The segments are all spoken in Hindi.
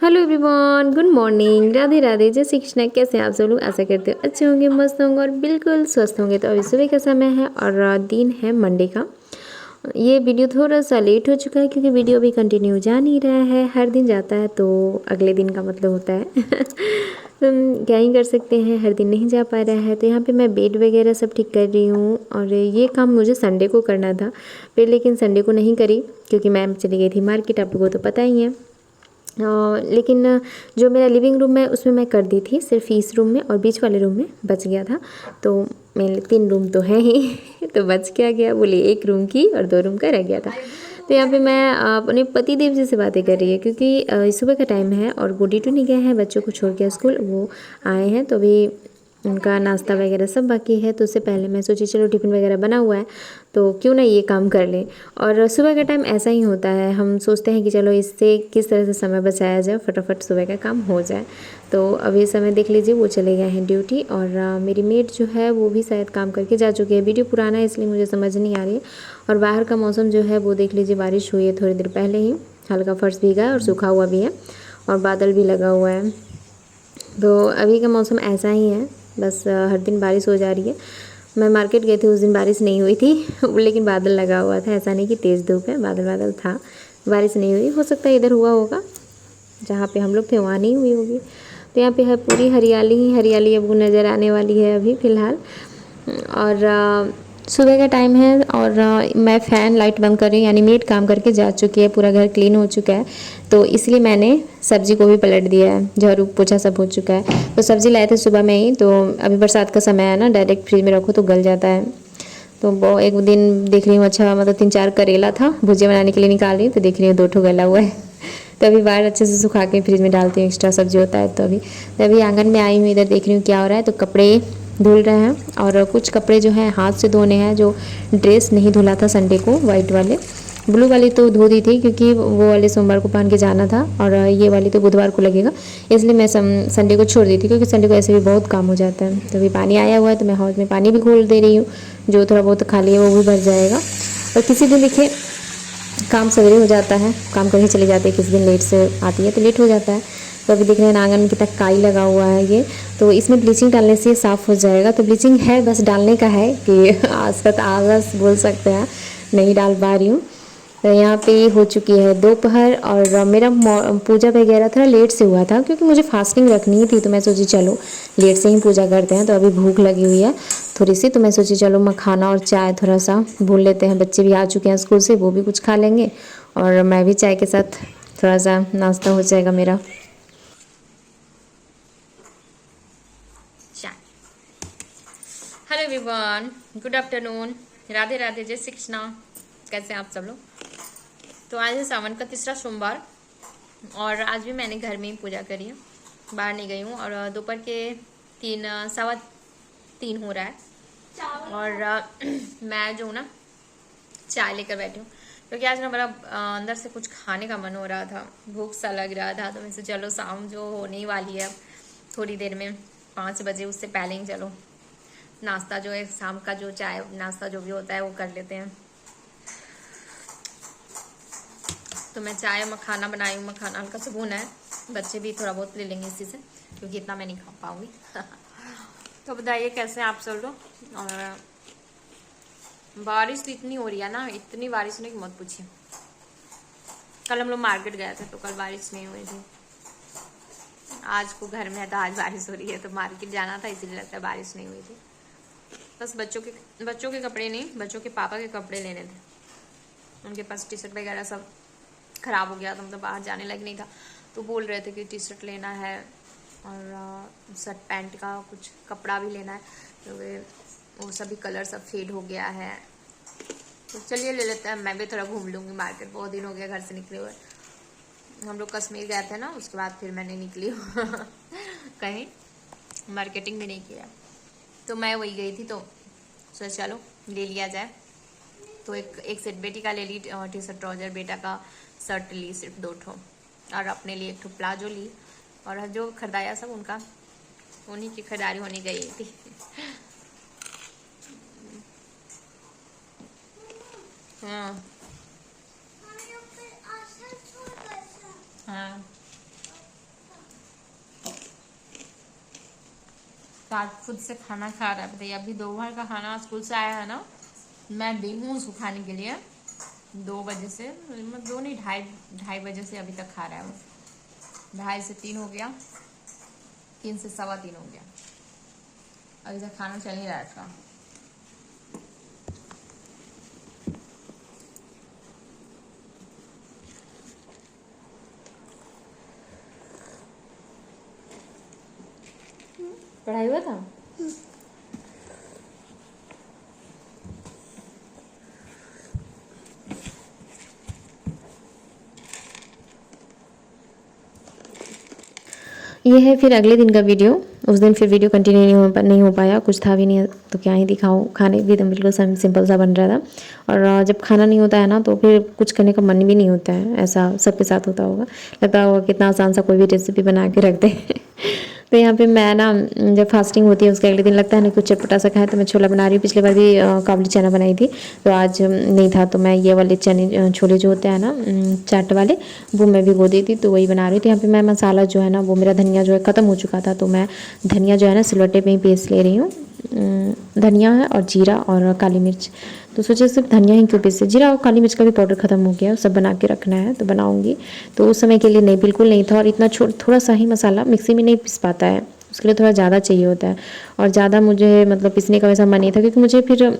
Hello everyone, good morning, Radhe Radhe, जय श्री कृष्ण। कैसे हैं आप सब लोग? आशा करते हो अच्छे होंगे, मस्त होंगे और बिल्कुल स्वस्थ होंगे। तो अभी सुबह का समय है और दिन है मंडे का। ये वीडियो थोड़ा सा लेट हो चुका है क्योंकि वीडियो भी कंटिन्यू जा नहीं रहा है। हर दिन जाता है तो अगले दिन का मतलब होता है क्या ही कर सकते हैं, हर दिन नहीं जा पा रहा है। तो यहाँ पे मैं बेड वगैरह सब ठीक कर रही हूँ और ये काम मुझे संडे को करना था फिर, लेकिन संडे को नहीं करी क्योंकि मैम चली गई थी मार्केट, आप लोगों को तो पता ही है। लेकिन जो मेरा लिविंग रूम है उसमें मैं कर दी थी, सिर्फ इस रूम में और बीच वाले रूम में बच गया था। तो मेरे 3 रूम तो हैं ही तो बच क्या गया, बोले 1 रूम की और 2 रूम का रह गया था। तो यहाँ पे मैं अपने पति देव जी से बातें कर रही है क्योंकि सुबह का टाइम है और वो ड्यूटी नहीं गए हैं, बच्चों को छोड़ के स्कूल वो आए हैं। तो अभी उनका नाश्ता वगैरह सब बाकी है। तो उससे पहले मैं सोची चलो टिफ़िन वगैरह बना हुआ है तो क्यों ना ये काम कर लें। और सुबह का टाइम ऐसा ही होता है, हम सोचते हैं कि चलो इससे किस तरह से समय बचाया जाए, फटाफट सुबह का काम हो जाए। तो अभी समय देख लीजिए, वो चले गए हैं ड्यूटी और मेरी मेड जो है वो भी शायद काम करके जा चुकी है। वीडियो पुराना है इसलिए मुझे समझ नहीं आ रही है। और बाहर का मौसम जो है वो देख लीजिए, बारिश हुई है थोड़ी देर पहले ही, हल्का फर्श भीगा है और सूखा हुआ भी है और बादल भी लगा हुआ है। तो अभी का मौसम ऐसा ही है, बस हर दिन बारिश हो जा रही है। मैं मार्केट गई थी उस दिन बारिश नहीं हुई थी लेकिन बादल लगा हुआ था, ऐसा नहीं कि तेज़ धूप है, बादल बादल था, बारिश नहीं हुई। हो सकता है इधर हुआ होगा, जहाँ पे हम लोग थे वहाँ नहीं हुई होगी। तो यहाँ पे है पूरी हरियाली ही हरियाली अब नज़र आने वाली है अभी फ़िलहाल। और सुबह का टाइम है और मैं फ़ैन लाइट बंद कर रही हूँ, यानी मेड काम करके जा चुकी है, पूरा घर क्लीन हो चुका है। तो इसलिए मैंने सब्ज़ी को भी पलट दिया है, झाड़ू पोछा सब हो चुका है। तो सब्ज़ी लाए थे सुबह में ही, तो अभी बरसात का समय है ना, डायरेक्ट फ्रिज में रखो तो गल जाता है। तो वो एक दिन देख रही हूँ, अच्छा मतलब 3-4 करेला था, भुजिया बनाने के लिए निकाल रही हूँ तो देख रही हूँ 2 ठो गला हुआ है तो अभी बाहर अच्छे से सुखा के फ्रिज में डालती हूँ, एक्स्ट्रा सब्जी होता है। तो अभी आंगन में आई हूँ, इधर देख रही हूँ क्या हो रहा है। तो कपड़े धुल रहे हैं और कुछ कपड़े जो हैं हाथ से धोने हैं, जो ड्रेस नहीं धुला था संडे को, वाइट वाले, ब्लू वाली तो धो दी थी क्योंकि वो वाले सोमवार को पहन के जाना था और ये वाली तो बुधवार को लगेगा, इसलिए मैं संडे को छोड़ दी थी क्योंकि संडे को ऐसे भी बहुत काम हो जाता है। तो अभी पानी आया हुआ है तो मैं हौज में पानी भी खोल दे रही हूँ, जो थोड़ा बहुत खाली है वो भी भर जाएगा। और किसी दिन देखिए काम सवेरे हो जाता है, काम करके चले जाते हैं, किसी दिन लेट से आती है तो लेट हो जाता है। तो अभी देख रहे हैं आंगन में कितना काई लगा हुआ है ये, तो इसमें ब्लीचिंग डालने से साफ़ हो जाएगा। तो ब्लीचिंग है, बस डालने का है कि आलस बोल सकते हैं, नहीं डाल पा रही हूँ। तो यहाँ पे हो चुकी है दोपहर और मेरा पूजा वगैरह थोड़ा लेट से हुआ था क्योंकि मुझे फास्टिंग रखनी थी। तो मैं सोची चलो लेट से ही पूजा करते हैं। तो अभी भूख लगी हुई है थोड़ी सी, तो मैं सोची चलो मखाना और चाय थोड़ा सा भून लेते हैं, बच्चे भी आ चुके हैं स्कूल से, वो भी कुछ खा लेंगे और मैं भी चाय के साथ थोड़ा सा नाश्ता हो जाएगा मेरा। Hello everyone, good afternoon, Radhe Radhe, जय श्री कृष्णा। कैसे हैं आप सब लोग? तो आज है सावन का 3रा सोमवार और आज भी मैंने घर में ही पूजा करी है, बाहर नहीं गई हूँ। और दोपहर के 3:15 हो रहा है और मैं जो हूँ ना चाय लेकर बैठी हूँ क्योंकि आज ना बड़ा अंदर से कुछ खाने का मन हो रहा था, भूख सा लग रहा था। तो मैं से चलो शाम जो होने वाली है अब थोड़ी देर में 5 बजे, उससे पहले ही चलो नाश्ता जो है शाम का, जो चाय नाश्ता जो भी होता है वो कर लेते हैं। तो मैं चाय मखाना बनाई हूँ, मखाना हल्का सा भूना है, बच्चे भी थोड़ा बहुत ले लेंगे इसी से क्योंकि इतना मैं नहीं खा पाऊंगी तो बताइए कैसे आप सब लोग? और बारिश तो इतनी हो रही है ना, इतनी बारिश नहीं कि मत पूछिए। कल हम लोग मार्केट गए थे तो कल बारिश नहीं हुई थी, आज को घर में है तो आज बारिश हो रही है। तो मार्केट जाना था इसीलिए लगता है बारिश नहीं हुई थी। बस बच्चों के कपड़े नहीं, बच्चों के पापा के कपड़े लेने थे, उनके पास टी शर्ट वगैरह सब ख़राब हो गया था, मतलब बाहर जाने लग नहीं था। तो बोल रहे थे कि टी शर्ट लेना है और शर्ट पैंट का कुछ कपड़ा भी लेना है, तो वो सभी कलर सब फेड हो गया है। तो चलिए ले लेते हैं, मैं भी थोड़ा घूम लूँगी मार्केट, बहुत दिन हो गया घर से निकले हुए। हम लोग कश्मीर गए थे ना, उसके बाद फिर मैंने निकली कहीं मार्केटिंग भी नहीं किया, तो मैं वही गई थी तो सोचा चलो ले लिया जाए। तो एक सेट बेटी का ले ली टी शर्ट ट्राउजर, बेटा का शर्ट ली सिर्फ 2 ठो और अपने लिए 1 ठो प्लाजो ली। और जो खरीदाया सब उनका, उन्हीं की खरीदारी होने गई थी हाँ हाँ तो आज खुद से खाना खा रहा है। बताइए, अभी दोपहर का खाना स्कूल से आया है ना, मैं दी हूँ उसको खाने के लिए 2 बजे से, मतलब 2 नहीं, ढाई बजे से अभी तक खा रहा है वो। 2:30 से 3 हो गया, 3 से 3:15 हो गया, अभी तक खाना चल ही रहा है इसका। पढ़ाई हुआ था? ये है फिर अगले दिन का वीडियो। उस दिन फिर वीडियो कंटिन्यू नहीं हो पाया, कुछ था भी नहीं तो क्या ही दिखाऊं। खाने भी एकदम बिल्कुल सिंपल सा बन रहा था। और जब खाना नहीं होता है ना तो फिर कुछ करने का मन भी नहीं होता है। ऐसा सबके साथ होता होगा, लगता होगा कितना आसान सा कोई भी रेसिपी बना के रख दे। तो यहाँ पे मैं ना, जब फास्टिंग होती है उसके अगले दिन लगता है ना कुछ चटपटा सा खाए, तो मैं छोला बना रही हूँ। पिछले बार भी काबुली चना बनाई थी, तो आज नहीं था तो मैं ये वाले चने छोले जो होते हैं ना चाट वाले, वो मैं भिगो दी थी तो वही बना रही थी। यहाँ पे मैं मसाला जो है ना, वो मेरा धनिया जो है ख़त्म हो चुका था, तो मैं धनिया जो है ना सिलवट्टे पे ही पीस ले रही हूँ। धनिया है और जीरा और काली मिर्च, तो सोचा सिर्फ धनिया ही क्यों पीसे, जीरा और काली मिर्च का भी पाउडर ख़त्म हो गया, सब बना के रखना है तो बनाऊंगी। तो उस समय के लिए नहीं, बिल्कुल नहीं था। और इतना थोड़ा सा ही मसाला मिक्सी में नहीं पीस पाता है, उसके लिए थोड़ा ज़्यादा चाहिए होता है। और ज़्यादा मुझे मतलब पीसने का वैसा मन नहीं था, क्योंकि मुझे फिर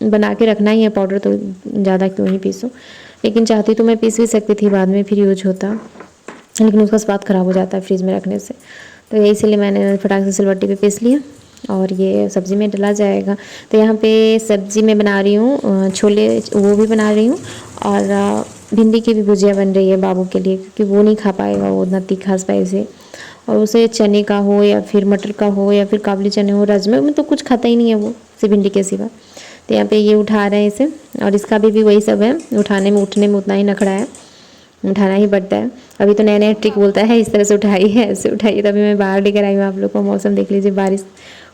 बना के रखना ही है पाउडर, तो ज़्यादा क्यों ही पीसूँ। लेकिन चाहती तो मैं पीस भी सकती थी, बाद में फिर यूज होता, लेकिन उसका स्वाद ख़राब हो जाता है फ्रिज में रखने से। तो यही इसलिए मैंने फटाक से सिलवट्टी पे पीस लिया और ये सब्ज़ी में डला जाएगा। तो यहाँ पे सब्ज़ी में बना रही हूँ छोले, वो भी बना रही हूँ, और भिंडी की भी भुजिया बन रही है बाबू के लिए, क्योंकि वो नहीं खा पाएगा वो उतना तीखा स्पाइसी। और उसे चने का हो या फिर मटर का हो या फिर काबुली चने हो, राजमा में तो कुछ खाता ही नहीं है वो, सिर्फ भिंडी के सिवा। तो यहाँ पे ये उठा रहे हैं इसे, और इसका भी वही सब है, उठाने में उठने में उतना ही नखड़ा है, उठाना ही पड़ता है। अभी तो नया नया ट्रिक बोलता है, इस तरह से उठाइए, ऐसे उठाइए। तभी मैं बाहर लेकर आई हूँ आप लोग को। मौसम देख लीजिए, बारिश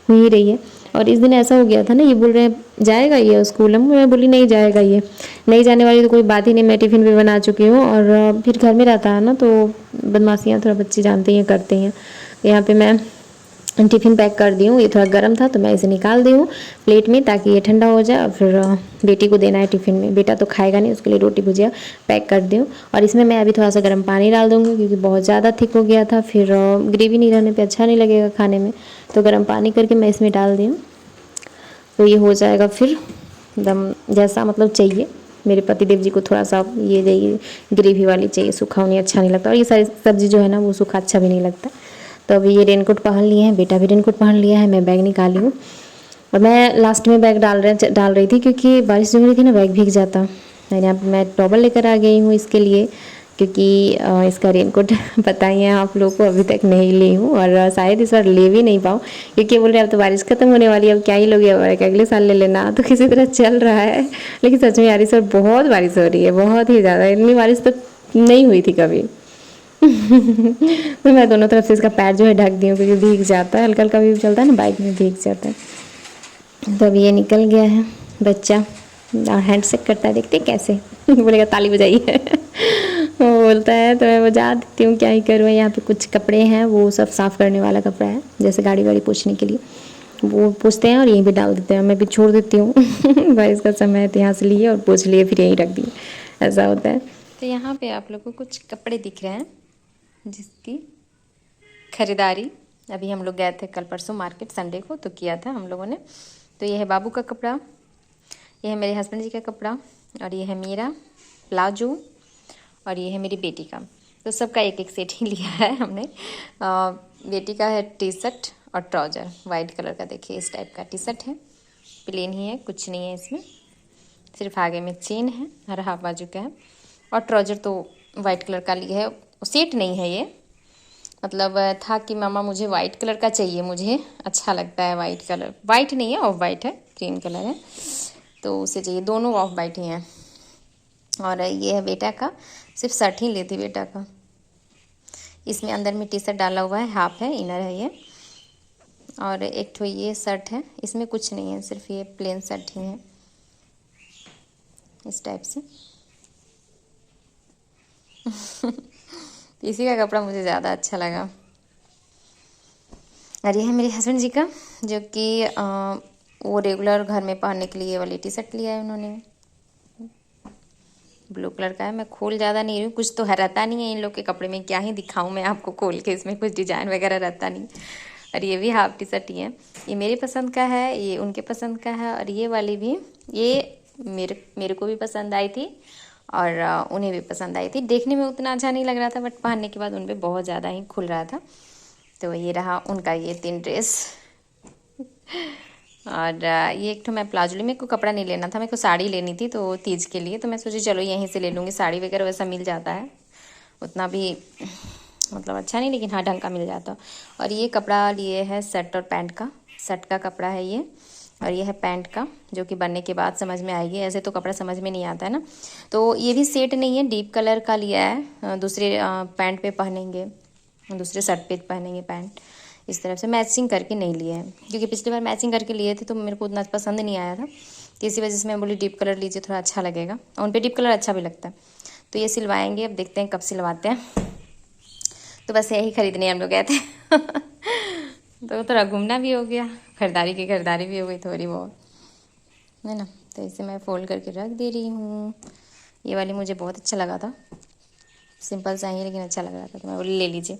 हो ही रही है। और इस दिन ऐसा हो गया था ना, ये बोल रहे हैं जाएगा ये स्कूल, मैं बोली नहीं जाएगा, ये नहीं जाने वाली तो कोई बात ही नहीं, मैं टिफ़िन भी बना चुकी हूँ। और फिर घर में रहता है ना तो बदमाशियाँ थोड़ा बच्चे जानते हैं करते हैं। यहाँ पे मैं टिफ़िन पैक कर दी हूँ, ये थोड़ा गर्म था तो मैं इसे निकाल दी हूँ प्लेट में, ताकि ये ठंडा हो जाए। और फिर बेटी को देना है टिफ़िन में, बेटा तो खाएगा नहीं, उसके लिए रोटी भुजिया पैक कर दी हूँ। और इसमें मैं अभी थोड़ा सा गर्म पानी डाल दूँगी, क्योंकि बहुत ज़्यादा थिक हो गया था, फिर ग्रेवी नहीं रहने पर अच्छा नहीं लगेगा खाने में। तो गर्म पानी करके मैं इसमें डाल दी हूँ, तो ये हो जाएगा फिर एकदम जैसा मतलब चाहिए। मेरे पतिदेव जी को थोड़ा सा ये चाहिए, ग्रेवी वाली चाहिए, सूखा उन्हें अच्छा नहीं लगता। और ये सारी सब्ज़ी जो है ना वो सूखा अच्छा भी नहीं लगता। तो अभी ये रेनकोट पहन लिए हैं, बेटा भी रेनकोट पहन लिया है, मैं बैग निकाली हूँ। और मैं लास्ट में बैग डाल रही थी, क्योंकि बारिश जो हो रही थी ना, बैग भीग जाता। मैंने यहाँ मैं टॉवल लेकर आ गई हूँ इसके लिए, क्योंकि इसका रेनकोट पता ही है आप लोगों को, अभी तक नहीं ली हूँ। और शायद इस बार ले भी नहीं पाऊँ, क्योंकि बोल रहे अब तो बारिश खत्म होने वाली है, अब क्या ही लोगे, अब अगले साल ले लेना। तो किसी तरह चल रहा है। लेकिन सच में यार इस बार बहुत बारिश हो रही है, बहुत ही ज़्यादा, इतनी बारिश तो नहीं हुई थी कभी। तो मैं दोनों तरफ से इसका पैर जो है ढक दी हूँ, क्योंकि भीग जाता है, हल्का हल्का भी चलता है ना बाइक में, भीग जाता है। तो अब ये निकल गया है बच्चा, हैंडशेक करता है, देखते हैं कैसे। बोलेगा ताली बजाइए। वो बोलता है तो मैं बजा देती हूँ, क्या ही करूँ। यहाँ पे कुछ कपड़े हैं, वो सब साफ़ करने वाला कपड़ा है, जैसे गाड़ी वाड़ी पोंछने के लिए, वो पूछते हैं और यहीं पे डाल देते हैं, मैं भी छोड़ देती हूँ। बारिश का समय है तो यहाँ से लिए और पोंछ लिए, फिर यहीं रख दिए, ऐसा होता है। तो यहाँ पे आप लोगों को कुछ कपड़े दिख रहे हैं जिसकी खरीदारी अभी हम लोग गए थे कल परसों मार्केट, संडे को तो किया था हम लोगों ने। तो ये है बाबू का कपड़ा, ये है मेरे हस्बैंड जी का कपड़ा, और ये है मेरा प्लाजो, और ये है मेरी बेटी का। तो सबका एक एक सेट ही लिया है हमने। बेटी का है टी शर्ट और ट्राउज़र वाइट कलर का, देखिए इस टाइप का टी शर्ट है, प्लेन ही है, कुछ नहीं है इसमें, सिर्फ आगे में चेन है और हाफ बाजू का है। और ट्राउज़र तो वाइट कलर का लिया है, सेट नहीं है ये, मतलब था कि मामा मुझे वाइट कलर का चाहिए, मुझे अच्छा लगता है वाइट कलर, वाइट नहीं है ऑफ वाइट है, ग्रीन कलर है, तो उसे चाहिए, दोनों ऑफ वाइट ही हैं। और ये है बेटा का, सिर्फ शर्ट ही लेती बेटा का, इसमें अंदर में टी शर्ट डाला हुआ है, हाफ है, इनर है ये। और एक ठो ये शर्ट है, इसमें कुछ नहीं है, सिर्फ ये प्लेन शर्ट ही है इस टाइप से। इसी का कपड़ा मुझे ज़्यादा अच्छा लगा। और ये है मेरे हस्बैंड जी का, जो कि वो रेगुलर घर में पहनने के लिए ये वाली टी शर्ट लिया है उन्होंने, ब्लू कलर का है। मैं खोल ज़्यादा नहीं रही हूँ, कुछ तो रहता नहीं है इन लोग के कपड़े में, क्या ही दिखाऊँ मैं आपको खोल के, इसमें कुछ डिजाइन वगैरह रहता नहीं। और ये भी हाफ टी शर्ट ही है, ये मेरे पसंद का है, ये उनके पसंद का है, और ये वाली भी ये मेरे को भी पसंद आई थी और उन्हें भी पसंद आई थी। देखने में उतना अच्छा नहीं लग रहा था, बट पहनने के बाद उन पर बहुत ज़्यादा ही खुल रहा था। तो ये रहा उनका ये 3 ड्रेस। और ये एक तो मैं प्लाजो ली, मेरे को कपड़ा नहीं लेना था, मेरे को साड़ी लेनी थी तो तीज के लिए, तो मैं सोची चलो यहीं से ले लूँगी, साड़ी वगैरह वैसा मिल जाता है, उतना भी मतलब अच्छा नहीं, लेकिन हाँ ढंग का मिल जाता। और ये कपड़ा लिए है शर्ट और पैंट का, शर्ट का कपड़ा है ये, और ये है पैंट का, जो कि बनने के बाद समझ में आएगी, ऐसे तो कपड़ा समझ में नहीं आता है ना। तो ये भी सेट नहीं है, डीप कलर का लिया है, दूसरे पैंट पे पहनेंगे, दूसरे शर्ट पे पहनेंगे पैंट, इस तरफ से मैचिंग करके नहीं लिए हैं, क्योंकि पिछली बार मैचिंग करके लिए थे तो मेरे को उतना पसंद नहीं आया था, तो इसी वजह से मैं बोली डीप कलर लीजिए, थोड़ा अच्छा लगेगा, और उन पर डीप कलर अच्छा भी लगता है। तो ये सिलवाएंगे, अब देखते हैं कब सिलवाते हैं। तो बस यही खरीदने हम लोग गए थे। तो थोड़ा घूमना भी हो गया, खरीदारी भी हो गई थोड़ी बहुत, है ना। तो इसे मैं फ़ोल्ड करके रख दे रही हूँ। ये वाली मुझे बहुत अच्छा लगा था, सिंपल सा ही लेकिन अच्छा लग रहा था, तो मैं बोली ले लीजिए।